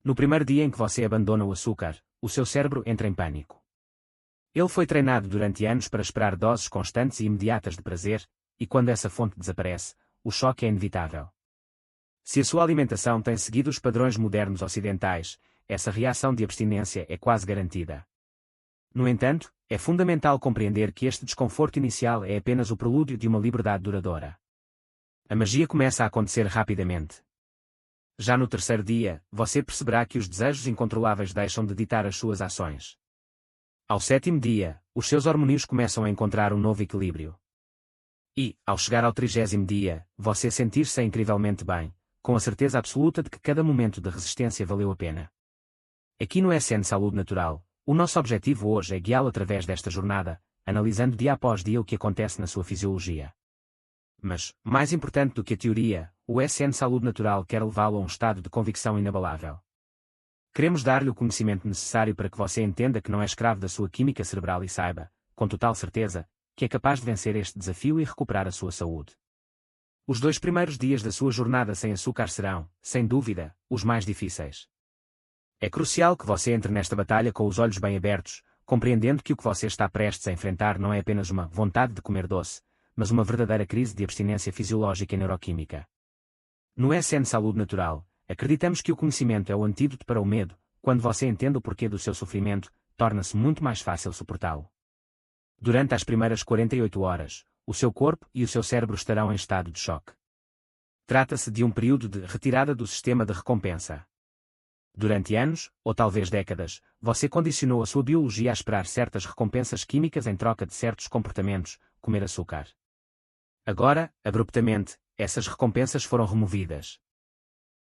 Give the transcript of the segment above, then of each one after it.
No primeiro dia em que você abandona o açúcar, o seu cérebro entra em pânico. Ele foi treinado durante anos para esperar doses constantes e imediatas de prazer, e quando essa fonte desaparece, o choque é inevitável. Se a sua alimentação tem seguido os padrões modernos ocidentais, essa reação de abstinência é quase garantida. No entanto, é fundamental compreender que este desconforto inicial é apenas o prelúdio de uma liberdade duradoura. A magia começa a acontecer rapidamente. Já no terceiro dia, você perceberá que os desejos incontroláveis deixam de ditar as suas ações. Ao sétimo dia, os seus hormônios começam a encontrar um novo equilíbrio. E, ao chegar ao 30º dia, você sentir-se incrivelmente bem, com a certeza absoluta de que cada momento de resistência valeu a pena. Aqui no SN Saúde Natural, o nosso objetivo hoje é guiá-lo através desta jornada, analisando dia após dia o que acontece na sua fisiologia. Mas, mais importante do que a teoria, o SN Saúde Natural quer levá-lo a um estado de convicção inabalável. Queremos dar-lhe o conhecimento necessário para que você entenda que não é escravo da sua química cerebral e saiba, com total certeza, que é capaz de vencer este desafio e recuperar a sua saúde. Os 2 primeiros dias da sua jornada sem açúcar serão, sem dúvida, os mais difíceis. É crucial que você entre nesta batalha com os olhos bem abertos, compreendendo que o que você está prestes a enfrentar não é apenas uma vontade de comer doce, mas uma verdadeira crise de abstinência fisiológica e neuroquímica. No SN Saúde Natural, acreditamos que o conhecimento é o antídoto para o medo. Quando você entende o porquê do seu sofrimento, torna-se muito mais fácil suportá-lo. Durante as primeiras 48 horas, o seu corpo e o seu cérebro estarão em estado de choque. Trata-se de um período de retirada do sistema de recompensa. Durante anos, ou talvez décadas, você condicionou a sua biologia a esperar certas recompensas químicas em troca de certos comportamentos, comer açúcar. Agora, abruptamente, essas recompensas foram removidas.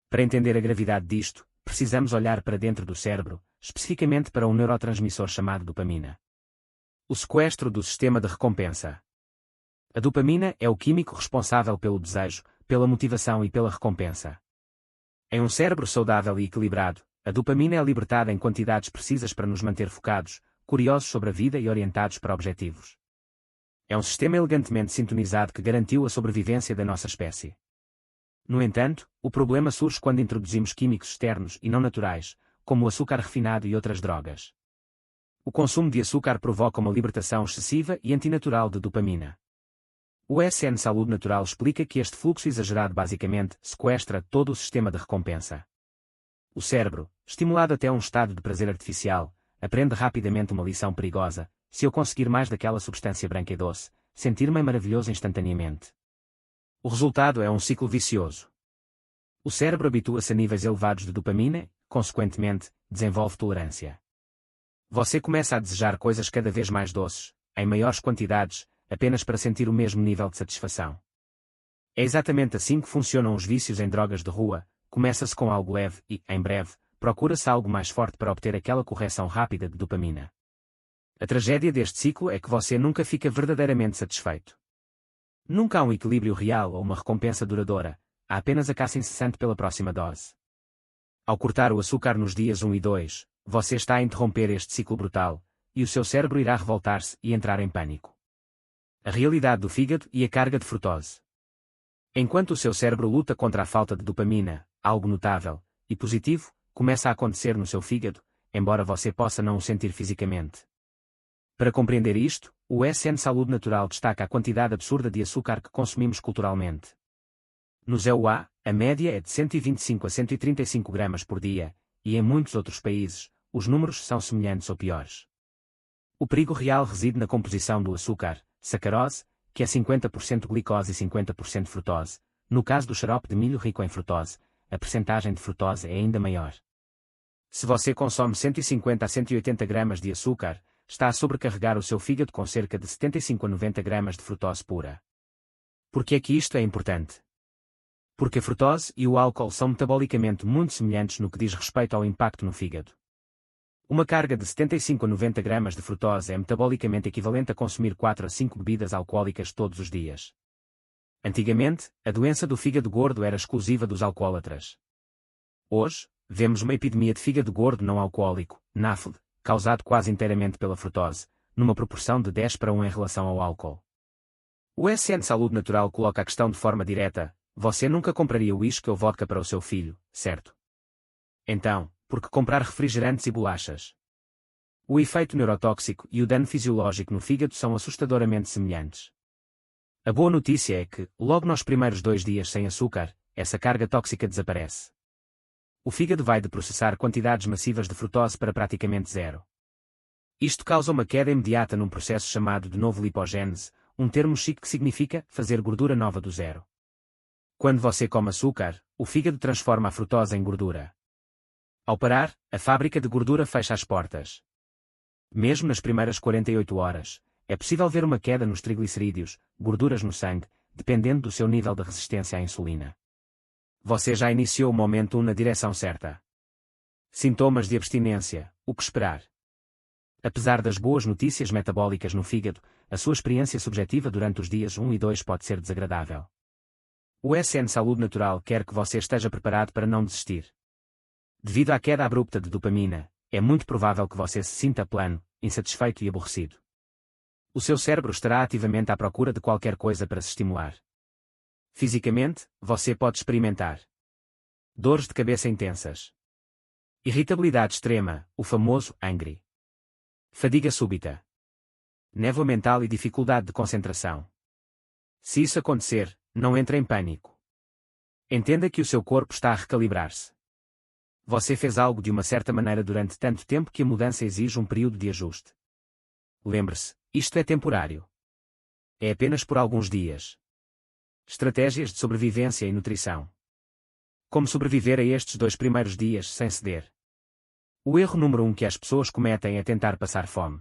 Para entender a gravidade disto, precisamos olhar para dentro do cérebro, especificamente para um neurotransmissor chamado dopamina. O sequestro do sistema de recompensa. A dopamina é o químico responsável pelo desejo, pela motivação e pela recompensa. Em um cérebro saudável e equilibrado, a dopamina é libertada em quantidades precisas para nos manter focados, curiosos sobre a vida e orientados para objetivos. É um sistema elegantemente sintonizado que garantiu a sobrevivência da nossa espécie. No entanto, o problema surge quando introduzimos químicos externos e não naturais, como o açúcar refinado e outras drogas. O consumo de açúcar provoca uma libertação excessiva e antinatural de dopamina. O SN Saúde Natural explica que este fluxo exagerado basicamente sequestra todo o sistema de recompensa. O cérebro, estimulado até um estado de prazer artificial, aprende rapidamente uma lição perigosa: se eu conseguir mais daquela substância branca e doce, sentir-me maravilhoso instantaneamente. O resultado é um ciclo vicioso. O cérebro habitua-se a níveis elevados de dopamina, consequentemente, desenvolve tolerância. Você começa a desejar coisas cada vez mais doces, em maiores quantidades, apenas para sentir o mesmo nível de satisfação. É exatamente assim que funcionam os vícios em drogas de rua: começa-se com algo leve e, em breve, procura-se algo mais forte para obter aquela correção rápida de dopamina. A tragédia deste ciclo é que você nunca fica verdadeiramente satisfeito. Nunca há um equilíbrio real ou uma recompensa duradoura, há apenas a caça incessante pela próxima dose. Ao cortar o açúcar nos dias 1 e 2, você está a interromper este ciclo brutal, e o seu cérebro irá revoltar-se e entrar em pânico. A realidade do fígado e a carga de frutose. Enquanto o seu cérebro luta contra a falta de dopamina, algo notável e positivo começa a acontecer no seu fígado, embora você possa não o sentir fisicamente. Para compreender isto, o SN Saúde Natural destaca a quantidade absurda de açúcar que consumimos culturalmente. Nos EUA, a média é de 125 a 135 gramas por dia, e em muitos outros países, os números são semelhantes ou piores. O perigo real reside na composição do açúcar, sacarose, que é 50% glicose e 50% frutose. No caso do xarope de milho rico em frutose, a percentagem de frutose é ainda maior. Se você consome 150 a 180 gramas de açúcar, está a sobrecarregar o seu fígado com cerca de 75 a 90 gramas de frutose pura. Por que é que isto é importante? Porque a frutose e o álcool são metabolicamente muito semelhantes no que diz respeito ao impacto no fígado. Uma carga de 75 a 90 gramas de frutose é metabolicamente equivalente a consumir 4 a 5 bebidas alcoólicas todos os dias. Antigamente, a doença do fígado gordo era exclusiva dos alcoólatras. Hoje, vemos uma epidemia de fígado gordo não alcoólico, NAFLD, causado quase inteiramente pela frutose, numa proporção de 10:1 em relação ao álcool. O SN Saúde Natural coloca a questão de forma direta: você nunca compraria uísque ou vodka para o seu filho, certo? Então, Porque comprar refrigerantes e bolachas. O efeito neurotóxico e o dano fisiológico no fígado são assustadoramente semelhantes. A boa notícia é que, logo nos primeiros 2 dias sem açúcar, essa carga tóxica desaparece. O fígado vai de processar quantidades massivas de frutose para praticamente zero. Isto causa uma queda imediata num processo chamado de novo lipogênese, um termo chique que significa fazer gordura nova do zero. Quando você come açúcar, o fígado transforma a frutose em gordura. Ao parar, a fábrica de gordura fecha as portas. Mesmo nas primeiras 48 horas, é possível ver uma queda nos triglicerídeos, gorduras no sangue, dependendo do seu nível de resistência à insulina. Você já iniciou o momento 1 na direção certa. Sintomas de abstinência, o que esperar? Apesar das boas notícias metabólicas no fígado, a sua experiência subjetiva durante os dias 1 e 2 pode ser desagradável. O SN Saúde Natural quer que você esteja preparado para não desistir. Devido à queda abrupta de dopamina, é muito provável que você se sinta plano, insatisfeito e aborrecido. O seu cérebro estará ativamente à procura de qualquer coisa para se estimular. Fisicamente, você pode experimentar dores de cabeça intensas, irritabilidade extrema, o famoso angry, fadiga súbita, névoa mental e dificuldade de concentração. Se isso acontecer, não entre em pânico. Entenda que o seu corpo está a recalibrar-se. Você fez algo de uma certa maneira durante tanto tempo que a mudança exige um período de ajuste. Lembre-se, isto é temporário. É apenas por alguns dias. Estratégias de sobrevivência e nutrição. Como sobreviver a estes 2 primeiros dias sem ceder? O erro número 1 que as pessoas cometem é tentar passar fome.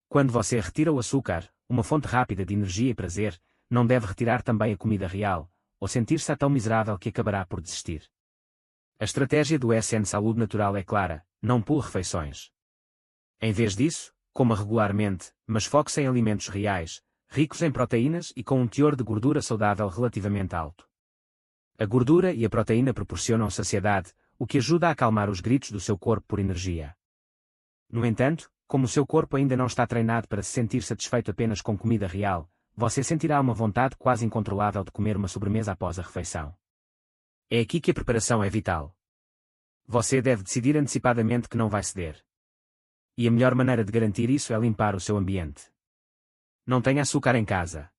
Quando você retira o açúcar, uma fonte rápida de energia e prazer, não deve retirar também a comida real, ou sentir-se tão miserável que acabará por desistir. A estratégia do SN Saúde Natural é clara: não pule refeições. Em vez disso, coma regularmente, mas foque-se em alimentos reais, ricos em proteínas e com um teor de gordura saudável relativamente alto. A gordura e a proteína proporcionam saciedade, o que ajuda a acalmar os gritos do seu corpo por energia. No entanto, como o seu corpo ainda não está treinado para se sentir satisfeito apenas com comida real, você sentirá uma vontade quase incontrolável de comer uma sobremesa após a refeição. É aqui que a preparação é vital. Você deve decidir antecipadamente que não vai ceder. E a melhor maneira de garantir isso é limpar o seu ambiente. Não tenha açúcar em casa.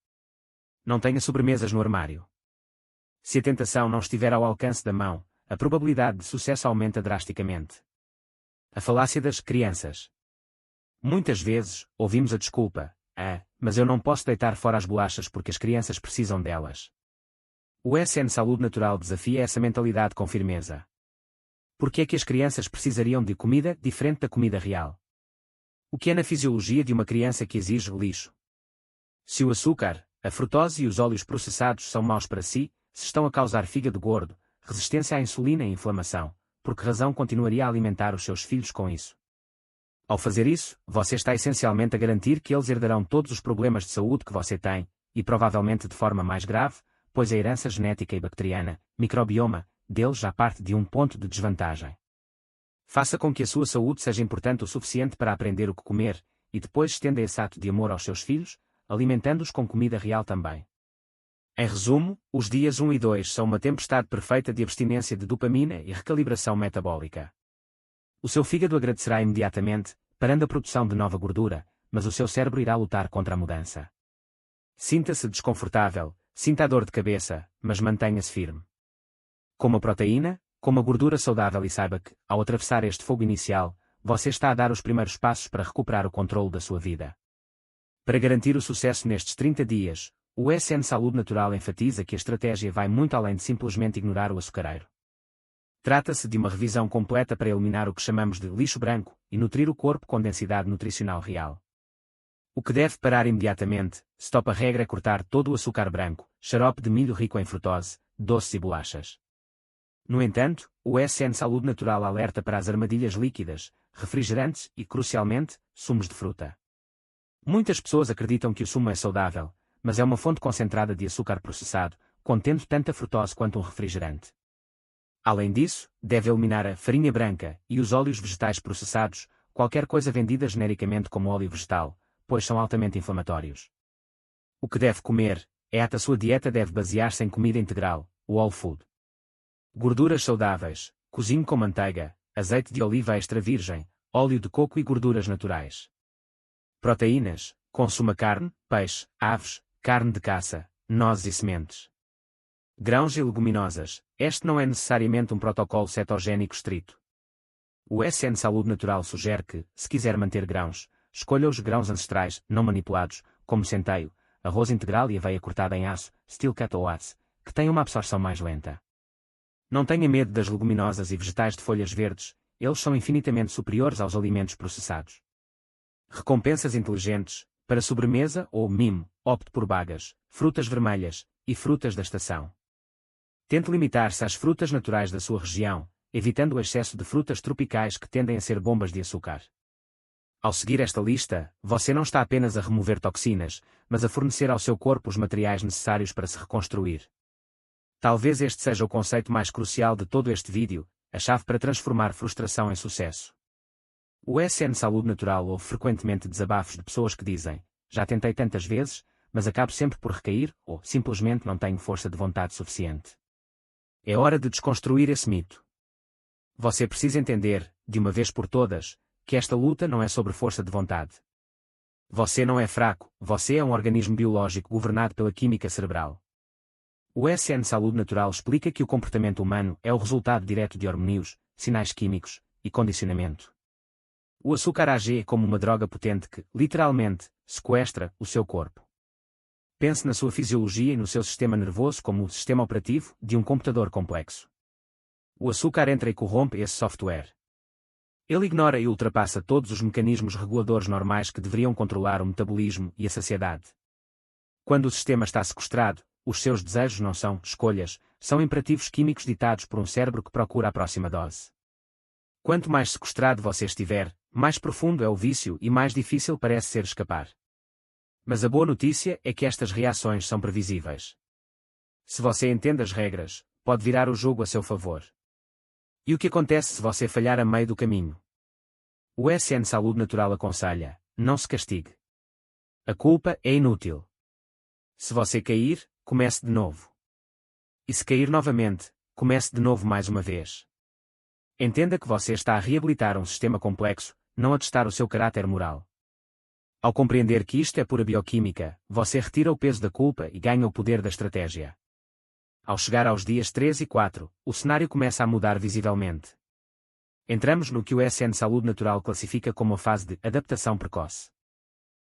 Não tenha sobremesas no armário. Se a tentação não estiver ao alcance da mão, a probabilidade de sucesso aumenta drasticamente. A falácia das crianças. Muitas vezes, ouvimos a desculpa: mas eu não posso deitar fora as bolachas porque as crianças precisam delas. O SN Saúde Natural desafia essa mentalidade com firmeza. Por que é que as crianças precisariam de comida diferente da comida real? O que é na fisiologia de uma criança que exige lixo? Se o açúcar, a frutose e os óleos processados são maus para si, se estão a causar fígado gordo, resistência à insulina e inflamação, por que razão continuaria a alimentar os seus filhos com isso? Ao fazer isso, você está essencialmente a garantir que eles herdarão todos os problemas de saúde que você tem, e provavelmente de forma mais grave, pois a herança genética e bacteriana, microbioma, deles já parte de um ponto de desvantagem. Faça com que a sua saúde seja importante o suficiente para aprender o que comer, e depois estenda esse ato de amor aos seus filhos, alimentando-os com comida real também. Em resumo, os dias 1 e 2 são uma tempestade perfeita de abstinência de dopamina e recalibração metabólica. O seu fígado agradecerá imediatamente, parando a produção de nova gordura, mas o seu cérebro irá lutar contra a mudança. Sinta-se desconfortável, sinta a dor de cabeça, mas mantenha-se firme. Coma proteína, coma gordura saudável e saiba que, ao atravessar este fogo inicial, você está a dar os primeiros passos para recuperar o controle da sua vida. Para garantir o sucesso nestes 30 dias, o SN Saúde Natural enfatiza que a estratégia vai muito além de simplesmente ignorar o açucareiro. Trata-se de uma revisão completa para eliminar o que chamamos de lixo branco e nutrir o corpo com densidade nutricional real. O que deve parar imediatamente, se topa a regra é cortar todo o açúcar branco, xarope de milho rico em frutose, doces e bolachas. No entanto, o SN Saúde Natural alerta para as armadilhas líquidas, refrigerantes e, crucialmente, sumos de fruta. Muitas pessoas acreditam que o sumo é saudável, mas é uma fonte concentrada de açúcar processado, contendo tanta frutose quanto um refrigerante. Além disso, deve eliminar a farinha branca e os óleos vegetais processados, qualquer coisa vendida genericamente como óleo vegetal, pois são altamente inflamatórios. O que deve comer, a sua dieta deve basear-se em comida integral, whole food. Gorduras saudáveis, cozinhe com manteiga, azeite de oliva extra virgem, óleo de coco e gorduras naturais. Proteínas: consuma carne, peixe, aves, carne de caça, nozes e sementes. Grãos e leguminosas: este não é necessariamente um protocolo cetogénico estrito. O SN Saúde Natural sugere que, se quiser manter grãos, escolha os grãos ancestrais, não manipulados, como centeio, arroz integral e aveia cortada em aço, steel cut ou oats, que têm uma absorção mais lenta. Não tenha medo das leguminosas e vegetais de folhas verdes, eles são infinitamente superiores aos alimentos processados. Recompensas inteligentes: para sobremesa ou mimo, opte por bagas, frutas vermelhas e frutas da estação. Tente limitar-se às frutas naturais da sua região, evitando o excesso de frutas tropicais que tendem a ser bombas de açúcar. Ao seguir esta lista, você não está apenas a remover toxinas, mas a fornecer ao seu corpo os materiais necessários para se reconstruir. Talvez este seja o conceito mais crucial de todo este vídeo, a chave para transformar frustração em sucesso. O SN Saúde Natural ouve frequentemente desabafos de pessoas que dizem: já tentei tantas vezes, mas acabo sempre por recair, ou simplesmente não tenho força de vontade suficiente. É hora de desconstruir esse mito. Você precisa entender, de uma vez por todas, que esta luta não é sobre força de vontade. Você não é fraco, você é um organismo biológico governado pela química cerebral. O SN Saúde Natural explica que o comportamento humano é o resultado direto de hormônios, sinais químicos e condicionamento. O açúcar AG é como uma droga potente que, literalmente, sequestra o seu corpo. Pense na sua fisiologia e no seu sistema nervoso como o sistema operativo de um computador complexo. O açúcar entra e corrompe esse software. Ele ignora e ultrapassa todos os mecanismos reguladores normais que deveriam controlar o metabolismo e a saciedade. Quando o sistema está sequestrado, os seus desejos não são escolhas, são imperativos químicos ditados por um cérebro que procura a próxima dose. Quanto mais sequestrado você estiver, mais profundo é o vício e mais difícil parece ser escapar. Mas a boa notícia é que estas reações são previsíveis. Se você entende as regras, pode virar o jogo a seu favor. E o que acontece se você falhar a meio do caminho? O SN Saúde Natural aconselha: não se castigue. A culpa é inútil. Se você cair, comece de novo. E se cair novamente, comece de novo mais uma vez. Entenda que você está a reabilitar um sistema complexo, não a testar o seu caráter moral. Ao compreender que isto é pura bioquímica, você retira o peso da culpa e ganha o poder da estratégia. Ao chegar aos dias 3 e 4, o cenário começa a mudar visivelmente. Entramos no que o SN Saúde Natural classifica como a fase de adaptação precoce.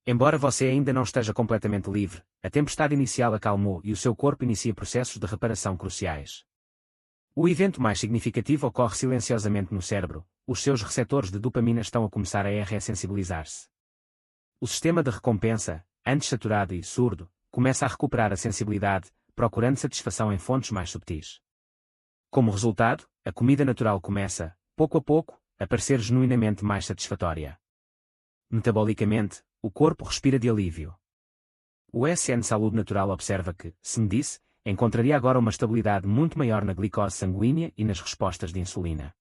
Embora você ainda não esteja completamente livre, a tempestade inicial acalmou e o seu corpo inicia processos de reparação cruciais. O evento mais significativo ocorre silenciosamente no cérebro: os seus receptores de dopamina estão a começar a ressensibilizar-se. O sistema de recompensa, antes saturado e surdo, começa a recuperar a sensibilidade, procurando satisfação em fontes mais subtis. Como resultado, a comida natural começa, pouco a pouco, a parecer genuinamente mais satisfatória. Metabolicamente, o corpo respira de alívio. O SN Saúde Natural observa que, se medisse, encontraria agora uma estabilidade muito maior na glicose sanguínea e nas respostas de insulina.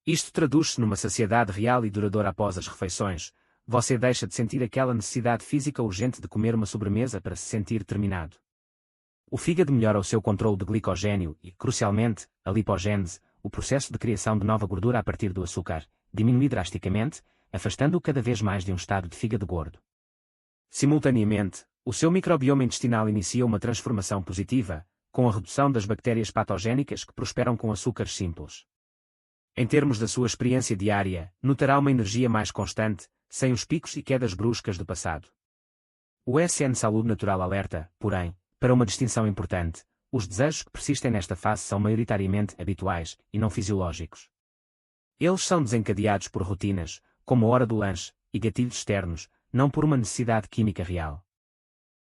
Isto traduz-se numa saciedade real e duradoura após as refeições. Você deixa de sentir aquela necessidade física urgente de comer uma sobremesa para se sentir terminado. O fígado melhora o seu controle de glicogênio e, crucialmente, a lipogênese, o processo de criação de nova gordura a partir do açúcar, diminui drasticamente, afastando-o cada vez mais de um estado de fígado gordo. Simultaneamente, o seu microbioma intestinal inicia uma transformação positiva, com a redução das bactérias patogénicas que prosperam com açúcares simples. Em termos da sua experiência diária, notará uma energia mais constante, sem os picos e quedas bruscas do passado. O SN Saúde Natural alerta, porém, para uma distinção importante: os desejos que persistem nesta fase são maioritariamente habituais e não fisiológicos. Eles são desencadeados por rotinas, como a hora do lanche, e gatilhos externos, não por uma necessidade química real.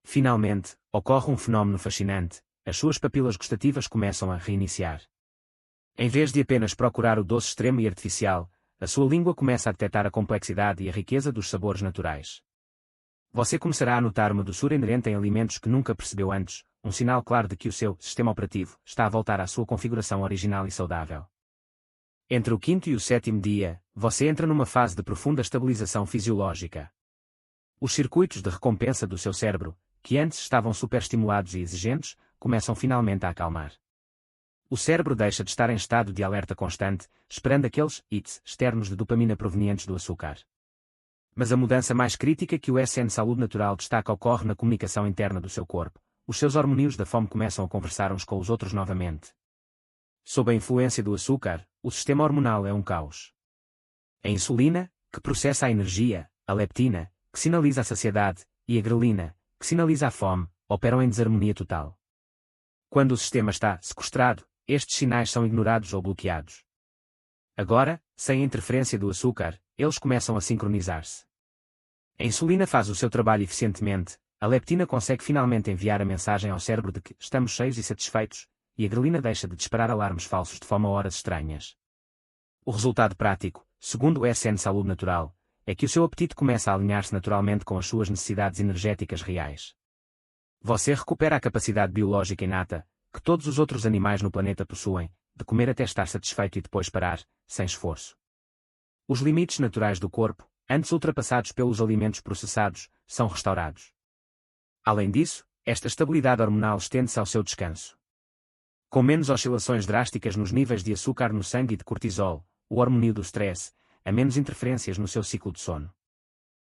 Finalmente, ocorre um fenómeno fascinante: as suas papilas gustativas começam a reiniciar. Em vez de apenas procurar o doce extremo e artificial, a sua língua começa a detectar a complexidade e a riqueza dos sabores naturais. Você começará a notar uma doçura inerente em alimentos que nunca percebeu antes, um sinal claro de que o seu sistema operativo está a voltar à sua configuração original e saudável. Entre o quinto e o sétimo dia, você entra numa fase de profunda estabilização fisiológica. Os circuitos de recompensa do seu cérebro, que antes estavam superestimulados e exigentes, começam finalmente a acalmar. O cérebro deixa de estar em estado de alerta constante, esperando aqueles hits externos de dopamina provenientes do açúcar. Mas a mudança mais crítica que o SN Saúde Natural destaca ocorre na comunicação interna do seu corpo. Os seus hormônios da fome começam a conversar uns com os outros novamente. Sob a influência do açúcar, o sistema hormonal é um caos. A insulina, que processa a energia, a leptina, que sinaliza a saciedade, e a grelina, que sinaliza a fome, operam em desarmonia total. Quando o sistema está sequestrado, estes sinais são ignorados ou bloqueados. Agora, sem a interferência do açúcar, eles começam a sincronizar-se. A insulina faz o seu trabalho eficientemente, a leptina consegue finalmente enviar a mensagem ao cérebro de que estamos cheios e satisfeitos, e a grelina deixa de disparar alarmes falsos de fome a horas estranhas. O resultado prático, segundo o SN Saúde Natural, é que o seu apetite começa a alinhar-se naturalmente com as suas necessidades energéticas reais. Você recupera a capacidade biológica inata, que todos os outros animais no planeta possuem, de comer até estar satisfeito e depois parar, sem esforço. Os limites naturais do corpo, antes ultrapassados pelos alimentos processados, são restaurados. Além disso, esta estabilidade hormonal estende-se ao seu descanso. Com menos oscilações drásticas nos níveis de açúcar no sangue e de cortisol, o hormônio do stress, há menos interferências no seu ciclo de sono.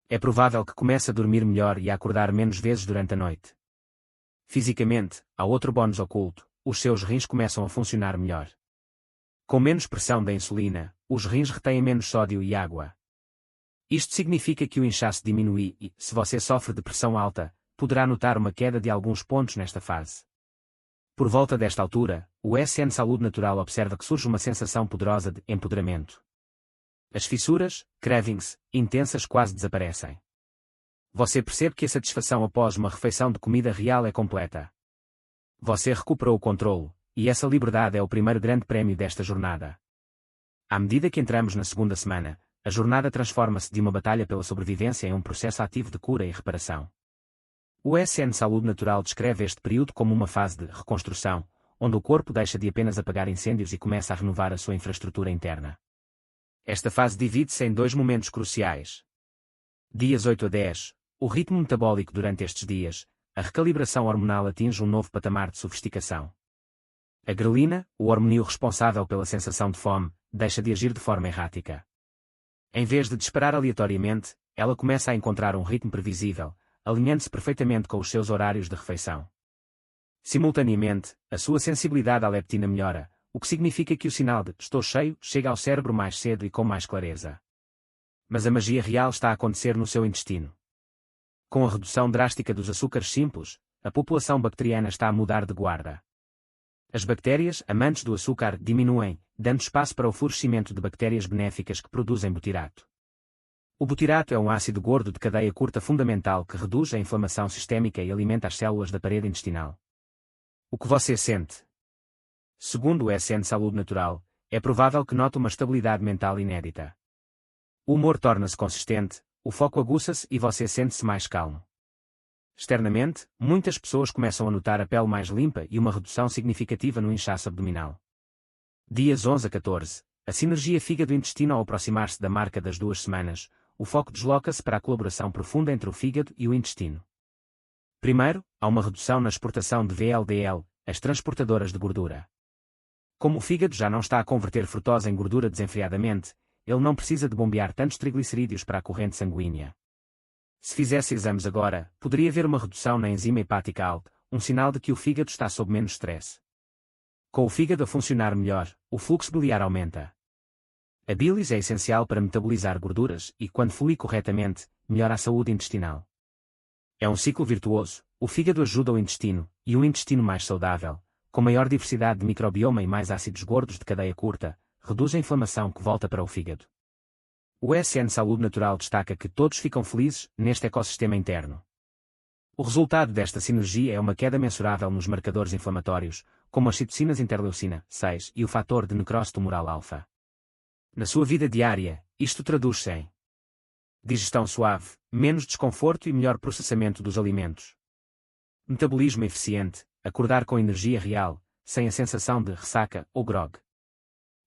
É provável que comece a dormir melhor e a acordar menos vezes durante a noite. Fisicamente, há outro bónus oculto: os seus rins começam a funcionar melhor. Com menos pressão da insulina, os rins retêm menos sódio e água. Isto significa que o inchaço diminui e, se você sofre de pressão alta, poderá notar uma queda de alguns pontos nesta fase. Por volta desta altura, o SN Saúde Natural observa que surge uma sensação poderosa de empoderamento. As fissuras, cravings, intensas quase desaparecem. Você percebe que a satisfação após uma refeição de comida real é completa. Você recuperou o controle, e essa liberdade é o primeiro grande prémio desta jornada. À medida que entramos na segunda semana, a jornada transforma-se de uma batalha pela sobrevivência em um processo ativo de cura e reparação. O SN Saúde Natural descreve este período como uma fase de reconstrução, onde o corpo deixa de apenas apagar incêndios e começa a renovar a sua infraestrutura interna. Esta fase divide-se em dois momentos cruciais. Dias 8 a 10, o ritmo metabólico durante estes dias, a recalibração hormonal atinge um novo patamar de sofisticação. A grelina, o hormônio responsável pela sensação de fome, deixa de agir de forma errática. Em vez de disparar aleatoriamente, ela começa a encontrar um ritmo previsível, alinhando-se perfeitamente com os seus horários de refeição. Simultaneamente, a sua sensibilidade à leptina melhora, o que significa que o sinal de "estou cheio" chega ao cérebro mais cedo e com mais clareza. Mas a magia real está a acontecer no seu intestino. Com a redução drástica dos açúcares simples, a população bacteriana está a mudar de guarda. As bactérias, amantes do açúcar, diminuem, dando espaço para o florescimento de bactérias benéficas que produzem butirato. O butirato é um ácido gordo de cadeia curta fundamental que reduz a inflamação sistémica e alimenta as células da parede intestinal. O que você sente? Segundo o SN Saúde Natural, é provável que note uma estabilidade mental inédita. O humor torna-se consistente, o foco aguça-se e você sente-se mais calmo. Externamente, muitas pessoas começam a notar a pele mais limpa e uma redução significativa no inchaço abdominal. Dias 11 a 14, a sinergia fígado-intestino ao aproximar-se da marca das 2 semanas, o foco desloca-se para a colaboração profunda entre o fígado e o intestino. Primeiro, há uma redução na exportação de VLDL, as transportadoras de gordura. Como o fígado já não está a converter frutose em gordura desenfreadamente, ele não precisa de bombear tantos triglicerídeos para a corrente sanguínea. Se fizesse exames agora, poderia ver uma redução na enzima hepática alta, um sinal de que o fígado está sob menos stress. Com o fígado a funcionar melhor, o fluxo biliar aumenta. A bilis é essencial para metabolizar gorduras e, quando flui corretamente, melhora a saúde intestinal. É um ciclo virtuoso: o fígado ajuda o intestino, e um intestino mais saudável, com maior diversidade de microbioma e mais ácidos gordos de cadeia curta, reduz a inflamação que volta para o fígado. O SN Saúde Natural destaca que todos ficam felizes neste ecossistema interno. O resultado desta sinergia é uma queda mensurável nos marcadores inflamatórios, como as citocinas interleucina 6 e o fator de necrose tumoral alfa. Na sua vida diária, isto traduz-se em digestão suave, menos desconforto e melhor processamento dos alimentos. Metabolismo eficiente, acordar com energia real, sem a sensação de ressaca ou grog.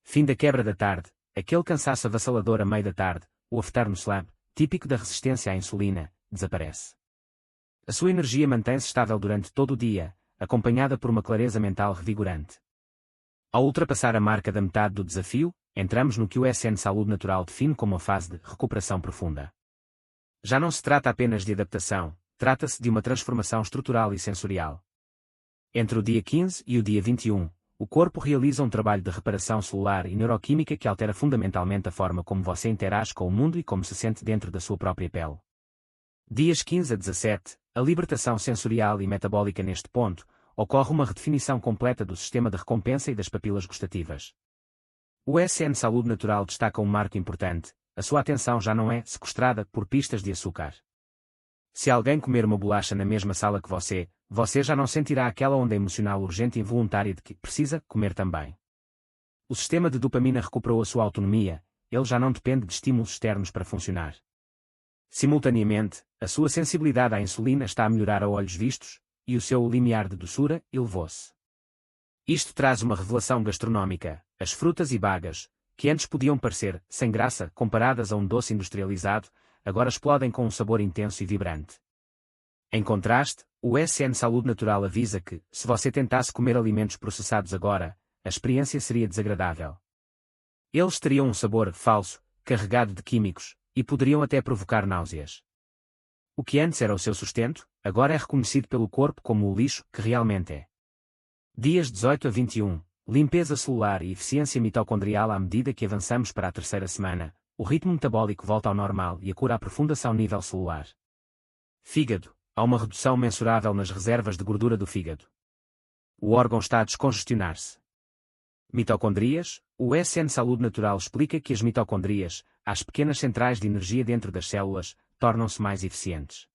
Fim da quebra da tarde, aquele cansaço avassalador à meia da tarde, o afternoon slump, típico da resistência à insulina, desaparece. A sua energia mantém-se estável durante todo o dia, acompanhada por uma clareza mental revigorante. Ao ultrapassar a marca da metade do desafio, entramos no que o SN Saúde Natural define como a fase de recuperação profunda. Já não se trata apenas de adaptação, trata-se de uma transformação estrutural e sensorial. Entre o dia 15 e o dia 21, o corpo realiza um trabalho de reparação celular e neuroquímica que altera fundamentalmente a forma como você interage com o mundo e como se sente dentro da sua própria pele. Dias 15 a 17, a libertação sensorial e metabólica. Neste ponto, ocorre uma redefinição completa do sistema de recompensa e das papilas gustativas. O SN Saúde Natural destaca um marco importante: a sua atenção já não é sequestrada por pistas de açúcar. Se alguém comer uma bolacha na mesma sala que você já não sentirá aquela onda emocional urgente e involuntária de que precisa comer também. O sistema de dopamina recuperou a sua autonomia, ele já não depende de estímulos externos para funcionar. Simultaneamente, a sua sensibilidade à insulina está a melhorar a olhos vistos, e o seu limiar de doçura elevou-se. Isto traz uma revelação gastronómica: as frutas e bagas, que antes podiam parecer sem graça comparadas a um doce industrializado, agora explodem com um sabor intenso e vibrante. Em contraste, o SN Saúde Natural avisa que, se você tentasse comer alimentos processados agora, a experiência seria desagradável. Eles teriam um sabor falso, carregado de químicos, e poderiam até provocar náuseas. O que antes era o seu sustento, agora é reconhecido pelo corpo como o lixo que realmente é. Dias 18 a 21, limpeza celular e eficiência mitocondrial. À medida que avançamos para a terceira semana, o ritmo metabólico volta ao normal e a cura aprofunda-se ao nível celular. Fígado. Há uma redução mensurável nas reservas de gordura do fígado. O órgão está a descongestionar-se. Mitocondrias. O SN Saúde Natural explica que as mitocondrias, as pequenas centrais de energia dentro das células, tornam-se mais eficientes.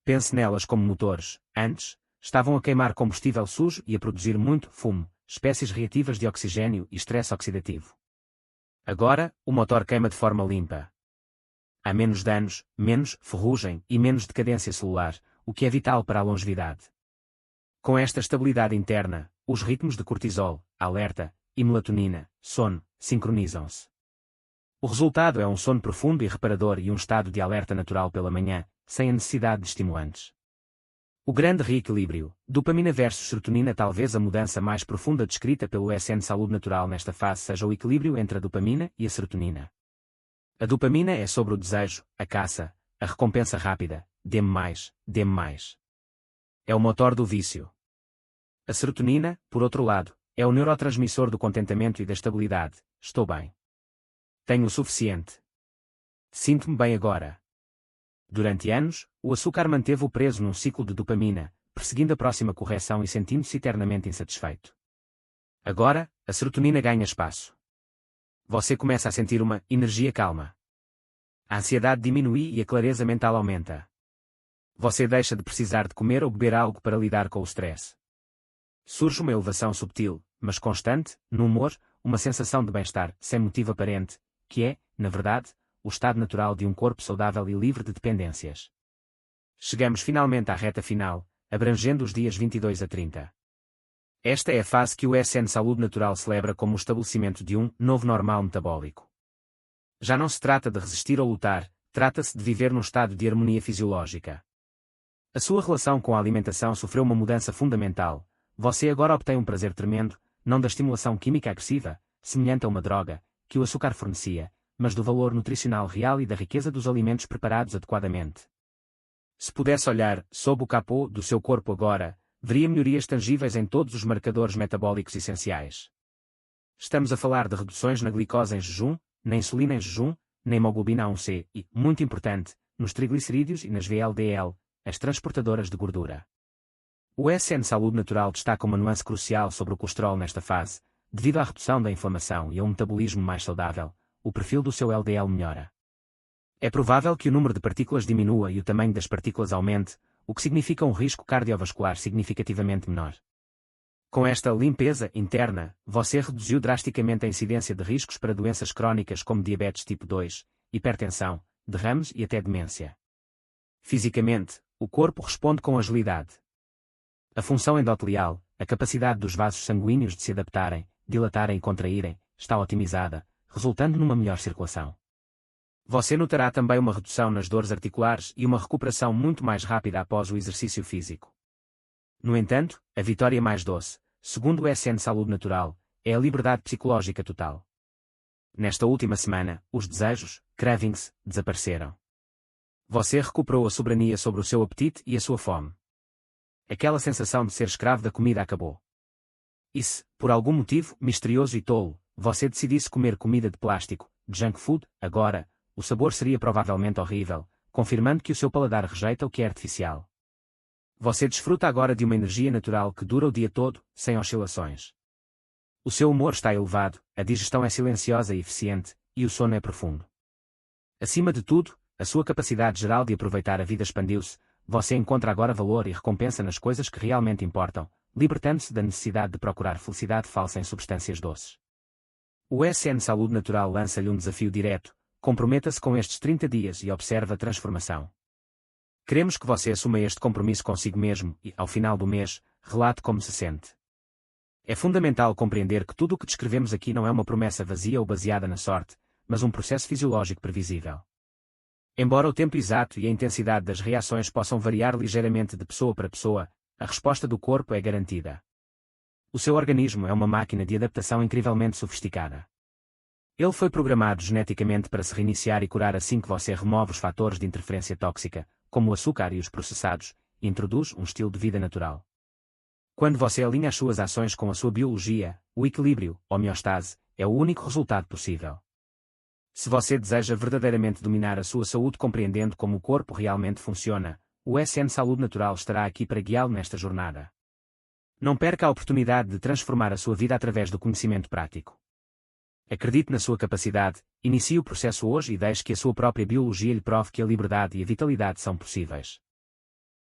Pense nelas como motores. Antes, estavam a queimar combustível sujo e a produzir muito fumo, espécies reativas de oxigênio e estresse oxidativo. Agora, o motor queima de forma limpa. Há menos danos, menos ferrugem e menos decadência celular, o que é vital para a longevidade. Com esta estabilidade interna, os ritmos de cortisol, alerta, e melatonina, sono, sincronizam-se. O resultado é um sono profundo e reparador e um estado de alerta natural pela manhã, sem a necessidade de estimulantes. O grande reequilíbrio, dopamina versus serotonina. Talvez a mudança mais profunda descrita pelo SN Saúde Natural nesta fase seja o equilíbrio entre a dopamina e a serotonina. A dopamina é sobre o desejo, a caça, a recompensa rápida, dê-me mais, dê-me mais. É o motor do vício. A serotonina, por outro lado, é o neurotransmissor do contentamento e da estabilidade. Estou bem. Tenho o suficiente. Sinto-me bem agora. Durante anos, o açúcar manteve-o preso num ciclo de dopamina, perseguindo a próxima correção e sentindo-se eternamente insatisfeito. Agora, a serotonina ganha espaço. Você começa a sentir uma energia calma. A ansiedade diminui e a clareza mental aumenta. Você deixa de precisar de comer ou beber algo para lidar com o stress. Surge uma elevação subtil, mas constante, no humor, uma sensação de bem-estar, sem motivo aparente, que é, na verdade, o estado natural de um corpo saudável e livre de dependências. Chegamos finalmente à reta final, abrangendo os dias 22 a 30. Esta é a fase que o SN Saúde Natural celebra como o estabelecimento de um novo normal metabólico. Já não se trata de resistir ou lutar, trata-se de viver num estado de harmonia fisiológica. A sua relação com a alimentação sofreu uma mudança fundamental. Você agora obtém um prazer tremendo, não da estimulação química agressiva, semelhante a uma droga, que o açúcar fornecia, mas do valor nutricional real e da riqueza dos alimentos preparados adequadamente. Se pudesse olhar sob o capô do seu corpo agora, veria melhorias tangíveis em todos os marcadores metabólicos essenciais. Estamos a falar de reduções na glicose em jejum, na insulina em jejum, na hemoglobina A1C e, muito importante, nos triglicerídeos e nas VLDL, as transportadoras de gordura. O SN Saúde Natural destaca uma nuance crucial sobre o colesterol nesta fase. Devido à redução da inflamação e a um metabolismo mais saudável, o perfil do seu LDL melhora. É provável que o número de partículas diminua e o tamanho das partículas aumente, o que significa um risco cardiovascular significativamente menor. Com esta limpeza interna, você reduziu drasticamente a incidência de riscos para doenças crónicas como diabetes tipo 2, hipertensão, derrames e até demência. Fisicamente, o corpo responde com agilidade. A função endotelial, a capacidade dos vasos sanguíneos de se adaptarem, dilatarem e contraírem, está otimizada, resultando numa melhor circulação. Você notará também uma redução nas dores articulares e uma recuperação muito mais rápida após o exercício físico. No entanto, a vitória mais doce, segundo o SN Saúde Natural, é a liberdade psicológica total. Nesta última semana, os desejos, cravings, desapareceram. Você recuperou a soberania sobre o seu apetite e a sua fome. Aquela sensação de ser escravo da comida acabou. E se, por algum motivo misterioso e tolo, você decidisse comer comida de plástico, junk food, agora, o sabor seria provavelmente horrível, confirmando que o seu paladar rejeita o que é artificial. Você desfruta agora de uma energia natural que dura o dia todo, sem oscilações. O seu humor está elevado, a digestão é silenciosa e eficiente, e o sono é profundo. Acima de tudo, a sua capacidade geral de aproveitar a vida expandiu-se, você encontra agora valor e recompensa nas coisas que realmente importam, libertando-se da necessidade de procurar felicidade falsa em substâncias doces. O SN Saúde Natural lança-lhe um desafio direto: comprometa-se com estes 30 dias e observe a transformação. Queremos que você assuma este compromisso consigo mesmo e, ao final do mês, relate como se sente. É fundamental compreender que tudo o que descrevemos aqui não é uma promessa vazia ou baseada na sorte, mas um processo fisiológico previsível. Embora o tempo exato e a intensidade das reações possam variar ligeiramente de pessoa para pessoa, a resposta do corpo é garantida. O seu organismo é uma máquina de adaptação incrivelmente sofisticada. Ele foi programado geneticamente para se reiniciar e curar assim que você remove os fatores de interferência tóxica, como o açúcar e os processados, e introduz um estilo de vida natural. Quando você alinha as suas ações com a sua biologia, o equilíbrio, homeostase, é o único resultado possível. Se você deseja verdadeiramente dominar a sua saúde compreendendo como o corpo realmente funciona, o SN Saúde Natural estará aqui para guiá-lo nesta jornada. Não perca a oportunidade de transformar a sua vida através do conhecimento prático. Acredite na sua capacidade, inicie o processo hoje e deixe que a sua própria biologia lhe prove que a liberdade e a vitalidade são possíveis.